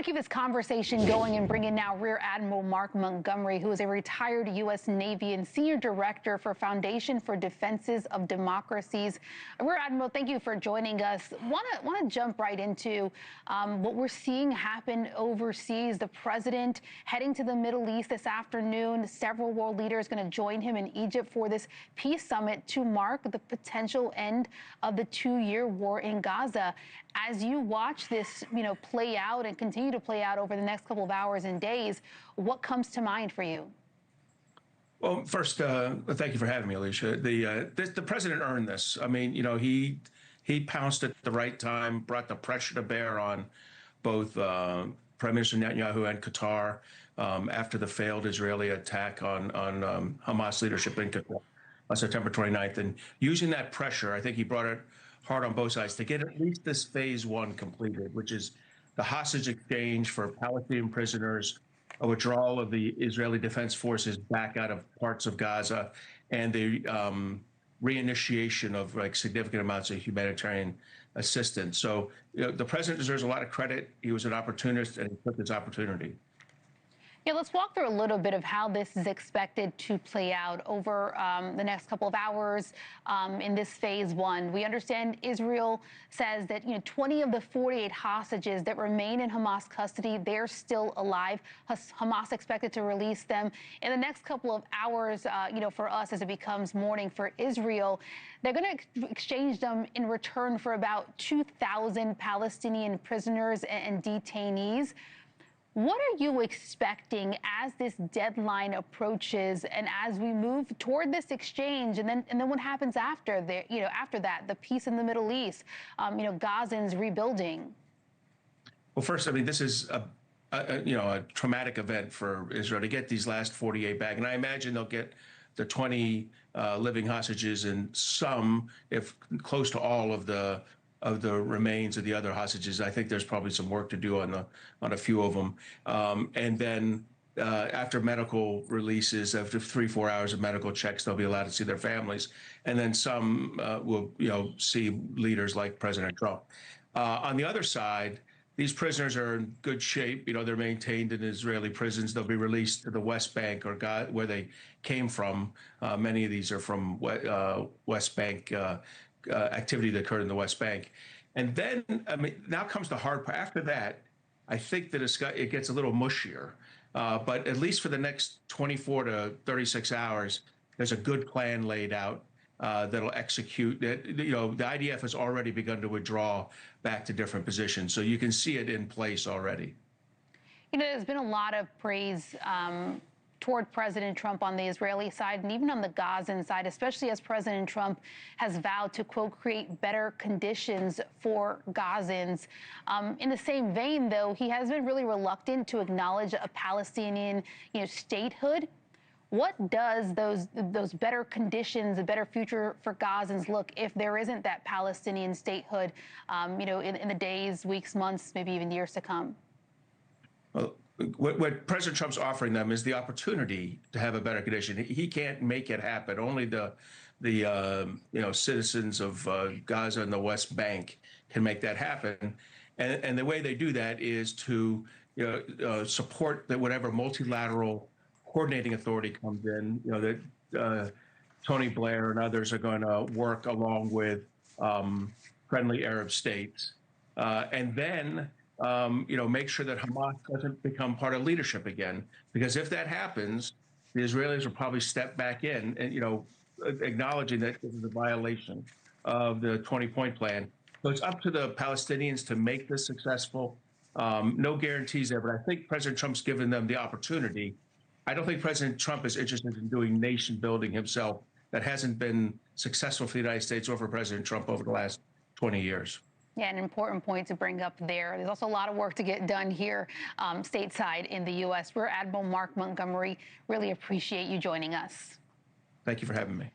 want to keep this conversation going and bring in now Rear Admiral Mark Montgomery, who is a retired U.S. Navy and Senior Director for Foundation for Defenses of Democracies. Rear Admiral, thank you for joining us. Want to jump right into what we're seeing happen overseas. The president heading to the Middle East this afternoon. Several world leaders going to join him in Egypt for this peace summit to mark the potential end of the 2-year war in Gaza. As you watch this, play out and continue to play out over the next couple of hours and days, what comes to mind for you? Well, first, thank you for having me, Alicia. The president earned this. I mean, he pounced at the right time, brought the pressure to bear on both Prime Minister Netanyahu and Qatar after the failed Israeli attack on Hamas leadership in Qatar on September 29th. And using that pressure, I think he brought it hard on both sides to get at least this phase one completed, which is the hostage exchange for Palestinian prisoners, a withdrawal of the Israeli Defense Forces back out of parts of Gaza, and the reinitiation of significant amounts of humanitarian assistance. So the president deserves a lot of credit. He was an opportunist, and he took this opportunity. Yeah, let's walk through a little bit of how this is expected to play out over the next couple of hours in this phase one. We understand Israel says that 20 of the 48 hostages that remain in Hamas custody, they're still alive. Hamas expected to release them in the next couple of hours. For us, as it becomes morning for Israel, they're going to exchange them in return for about 2,000 Palestinian prisoners and detainees. What are you expecting as this deadline approaches, and as we move toward this exchange, and then what happens after after that, the peace in the Middle East, Gazans rebuilding? Well, first, I mean, this is a traumatic event for Israel to get these last 48 back, and I imagine they'll get the 20 living hostages and some, if close to all of the remains of the other hostages. I think there's probably some work to do on a few of them. And then after medical releases, after 3-4 hours of medical checks, they'll be allowed to see their families. And then some will, see leaders like President Trump. On the other side, these prisoners are in good shape. They're maintained in Israeli prisons. They'll be released to the West Bank, or where they came from. Many of these are from West Bank activity that occurred in the West Bank. And then, I mean, now comes the hard part. After that, I think that it gets a little mushier. But at least for the next 24 to 36 hours, there's a good plan laid out that'll execute. The IDF has already begun to withdraw back to different positions. So you can see it in place already. There's been a lot of praise toward President Trump on the Israeli side and even on the Gazan side, especially as President Trump has vowed to, quote, create better conditions for Gazans. In the same vein, though, he has been really reluctant to acknowledge a Palestinian, statehood. What does those better conditions, a better future for Gazans look if there isn't that Palestinian statehood, in the days, weeks, months, maybe even years to come? Well, what President Trump's offering them is the opportunity to have a better condition. He can't make it happen. Only the citizens of Gaza and the West Bank can make that happen. And the way they do that is to support that whatever multilateral coordinating authority comes in. That Tony Blair and others are going to work along with friendly Arab states, and then make sure that Hamas doesn't become part of leadership again. Because if that happens, the Israelis will probably step back in and, acknowledging that this is a violation of the 20-point plan. So it's up to the Palestinians to make this successful. No guarantees there, but I think President Trump's given them the opportunity. I don't think President Trump is interested in doing nation building himself. That hasn't been successful for the United States or for President Trump over the last 20 years. Yeah, an important point to bring up there. There's also a lot of work to get done here stateside in the U.S. Rear Admiral Mark Montgomery, really appreciate you joining us. Thank you for having me.